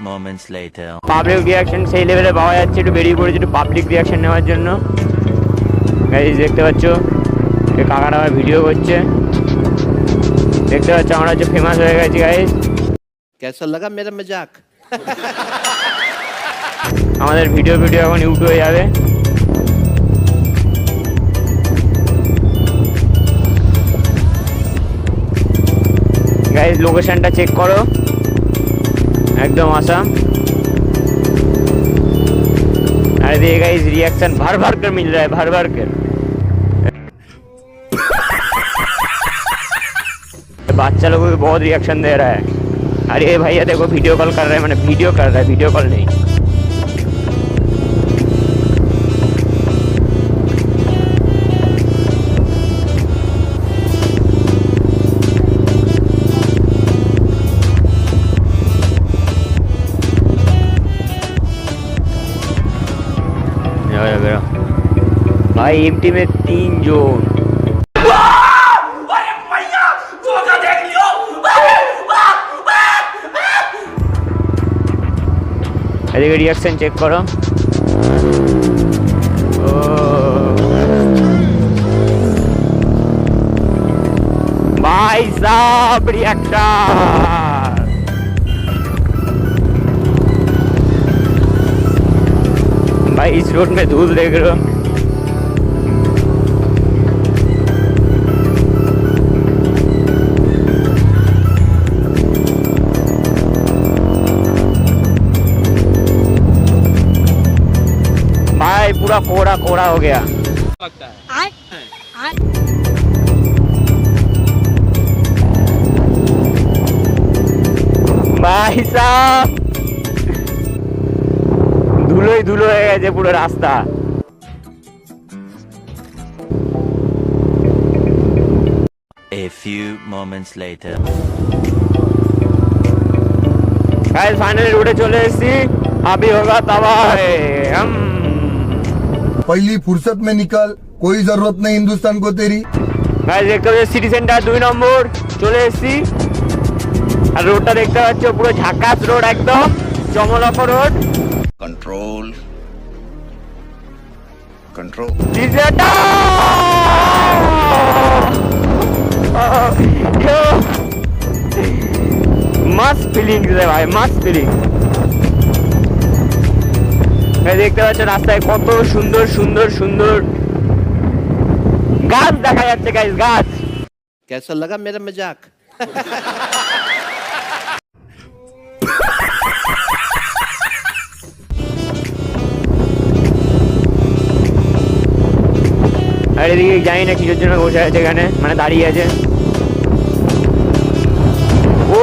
moments later. Public reaction সেই লেভেলে পাওয়া যাচ্ছে, একটু বেরিয়ে পড়েছে একটু পাবলিক রিঅ্যাকশন নেওয়ার জন্য। গাইস দেখতে পাচ্ছ এই কাকাটা আমার ভিডিও করছে, দেখতে পাচ্ছ আমরা হচ্ছে ফেমাস হয়ে গেছি গাইস। कैसा लगा मेरा मजाक? আমাদের ভিডিও এখন ইউটিউবে যাবে। गाइस लोकेशनটা চেক করো, एकदम आसाम। अरे देखिए गाइस रिएक्शन भर भर कर मिल रहा है, भर भर कर। बच्चा लोगों को बहुत रिएक्शन दे रहा है। अरे भैया देखो वीडियो कॉल कर रहे हैं, मैंने वीडियो कर रहा है, वीडियो कॉल नहीं। भाई एमटी में 3 जोन। देखिए रिएक्शन चेक करो। भाई साहब रिएक्शन भाई इस रोड में धूल देख रहे हो। भाई पूरा कोड़ा कोड़ा हो गया। भाई साहब धूलो ही धूलो হয়ে গেছে পুরো রাস্তা। A few moments later. Guys finally रोडे चले एसी, अभी होगा तबाही। हम पहली फुर्सत में निकल, कोई जरूरत नहीं हिंदुस्तान को तेरी। गाइस देखते हो सिटी सेंटर 2 নম্বর চলে এসেছি। আর রোডটা দেখতে পাচ্ছ পুরো ঝাকাস রোড, একদম জমলক রোড। कंट्रोल कंट्रोल मस्त ফিলিংস রে ভাই, মस्त ফিলিং। দেখতে পাচ্ছ রাস্তায় কত সুন্দর সুন্দর সুন্দর গাছ দেখা যাচ্ছে গাইস, গাছ। कैसा लगा मेरा मजाक? আর এদিকে জানি না কিসের জন্য বসে আছে এখানে, মানে দাঁড়িয়ে আছে। ও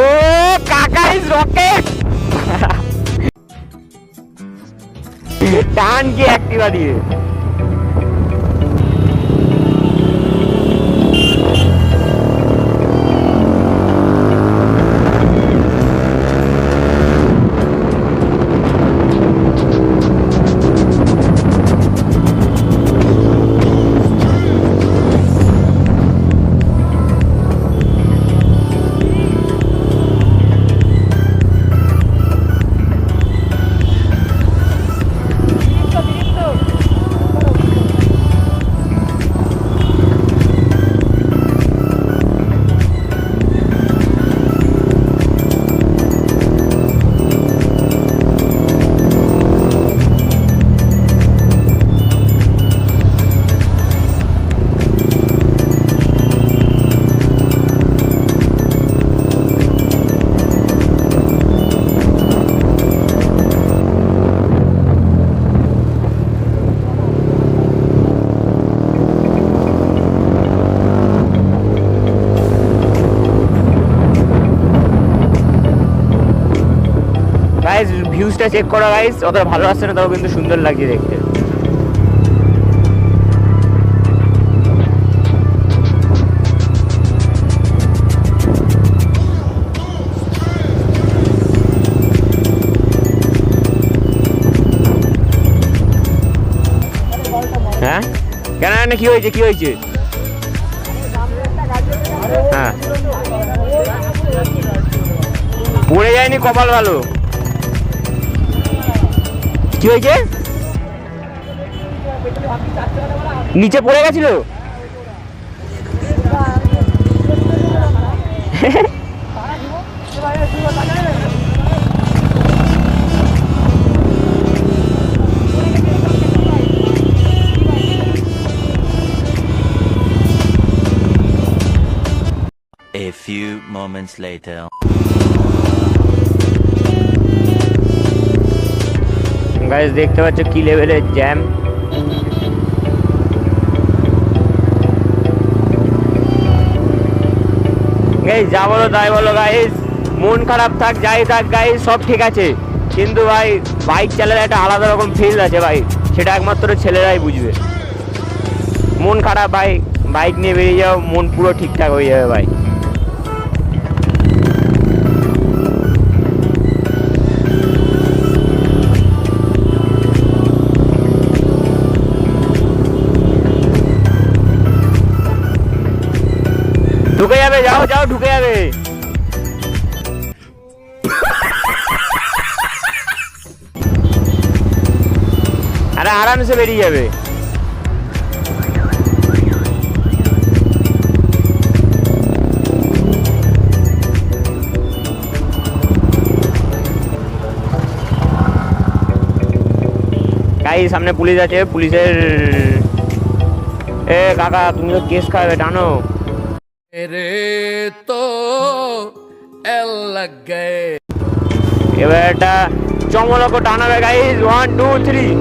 কাকা ইজ রকেট টান কি অ্যাক্টিভা দিয়ে। গাইস ভিউজটা চেক করো গাইস, অতটা ভালো আসছে না, তাও কিন্তু সুন্দর লাগছে দেখতে। হ্যাঁ কেন না, কি হয়েছে কি হয়েছে? হ্যাঁ পড়ে যায়নি, কপাল ভালো। কি হয়েছে? নিচে পড়ে গেছিল? A few moments later. Guys দেখতে পাচ্ছ কি লেভেলের জ্যাম। গাইস যা বলো তাই বলো গাইস, মন খারাপ থাক যাই থাক গাইস সব ঠিক আছে, কিন্তু ভাই বাইক চালালে একটা আলাদা রকম ফিল আছে ভাই, সেটা একমাত্র ছেলেরাই বুঝবে। মন খারাপ ভাই, বাইক নিয়ে বেরিয়ে যাও, মন পুরো ঠিকঠাক হয়ে যাবে ভাই। ঢুকে যাবে, যাও যাও ঢুকে যাবে। আরে আরামসে বেরিয়ে যাবে। গাইস সামনে পুলিশ আছে, পুলিশের কাকা তুমি তো কেস খাবে, টানো। এবার একটা চমলক টানাবে গাইস, 1 2 3।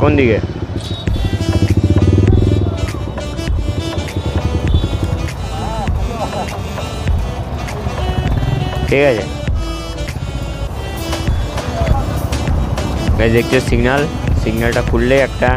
কোন দিকে? ঠিক আছে গাইস, দেখছো সিগন্যালটা খুললে একটা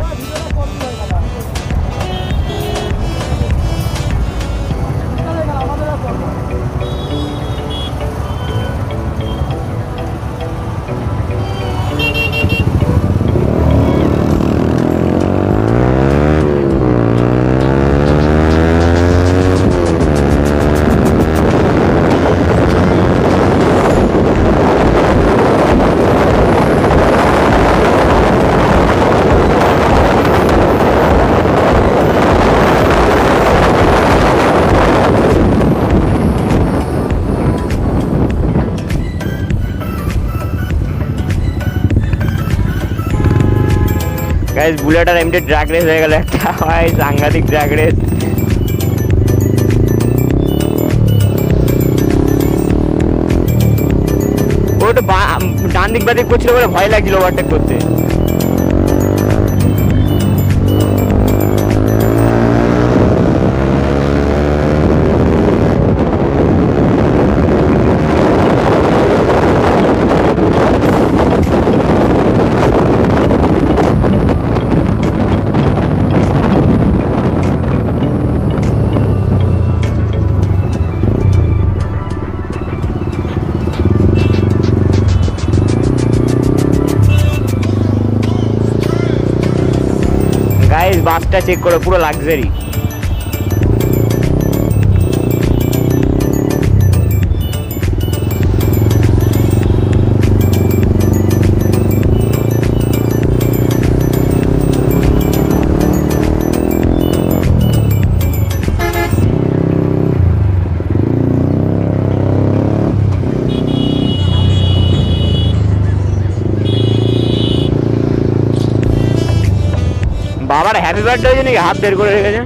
গাইস বুলেট আর এমডি ড্রাগ রেস হয়ে গেল একটা ভাই, সাংঘাতিক ড্রাগ রেস। ও তো ডান দিক বাদিক করছিল বলে ভয় লাগছিল ওভারটেক করতে। গাইস বাসটা চেক করো, পুরো লাক্সারি। বাবার হ্যাপি বার্থডে হয়েছে নাকি, হাত বের করে রেখেছে।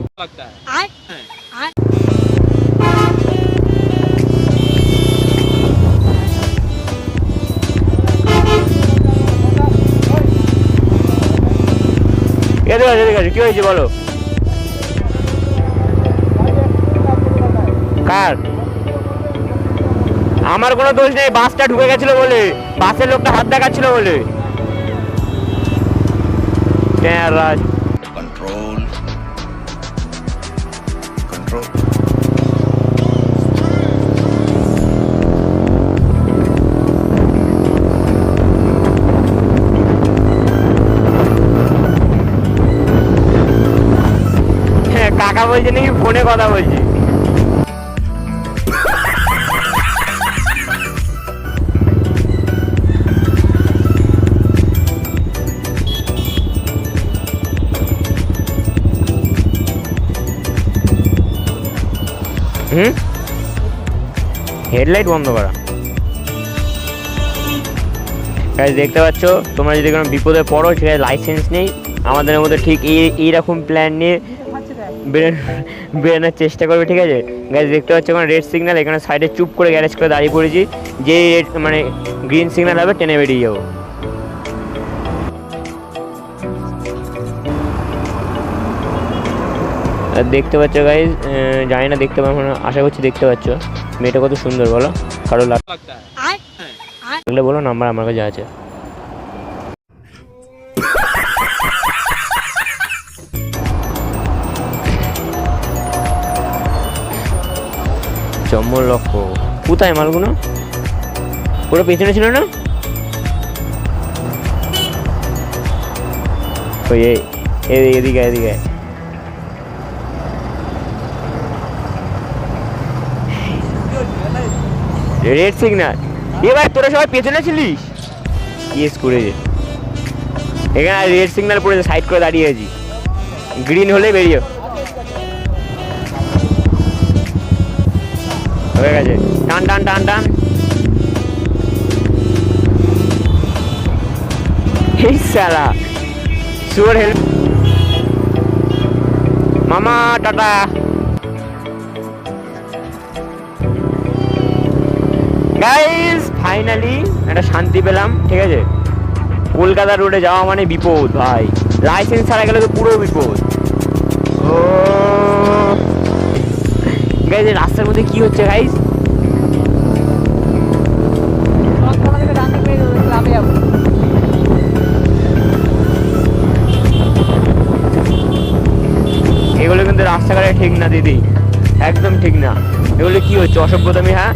কি হয়েছে বলো? কার? আমার কোনো দোষ নেই, বাসটা ঢুকে গেছিল বলে, বাসের লোকটা হাত দেখাচ্ছিল বলে। রাজ Control. Control. হ্যাঁ, কাকা বলছে নাকি ফোনে কথা বলছি। হেডলাইট বন্ধ করা। গাইস দেখতে পাচ্ছ, তোমরা যদি কোনো বিপদে পড়ো, সেখানে লাইসেন্স নেই, আমাদের মধ্যে ঠিক এইরকম প্ল্যান নিয়ে বেরোনোর চেষ্টা করবে, ঠিক আছে। গাইস দেখতে পাচ্ছ ওখানে রেড সিগন্যাল, এখানে সাইডে চুপ করে গ্যারেজ করে দাঁড়িয়ে পড়েছি, যে রেড মানে গ্রিন সিগন্যাল হবে টেনে বেরিয়ে যাবো। দেখতে পাচ্ছ গাইজ, জানি না দেখতে পাবো না, আশা করছি দেখতে পাচ্ছ মেয়েটা কত সুন্দর, বলো কারো লাগলে বলো, নাম্বার আমার কাছে আছে। চম্বল লক্ষ্য কোথায় মালগুলো? পুরো পেছনে ছিল না? ওই এদিকে এদিকে রেড সিগন্যাল। এবার তোরা সবাই পেছনে ছিলিস, ইয়েস করেছে। এখানে রেড সিগন্যাল পড়েছে, সাইড করে দাঁড়িয়ে আছি, গ্রিন হলে বেরিয়ে হয়ে গেছে। টান টান টান টান, এই শালা শুয়োর হেল্প। মামা টাটা। গাইস ফাইনালি একটা শান্তি পেলাম, ঠিক আছে। কলকাতা রোডে যাওয়া মানে বিপদ ভাই, লাইসেন্স ছাড়া গেলে তো পুরো বিপদ। ও গাইস রাস্তার মধ্যে কি হচ্ছে গাইস? এগুলো কিন্তু রাস্তাঘাটে ঠিক না দিদি, একদম ঠিক না। এগুলো কি হচ্ছে? অসভ্যতামি। হ্যাঁ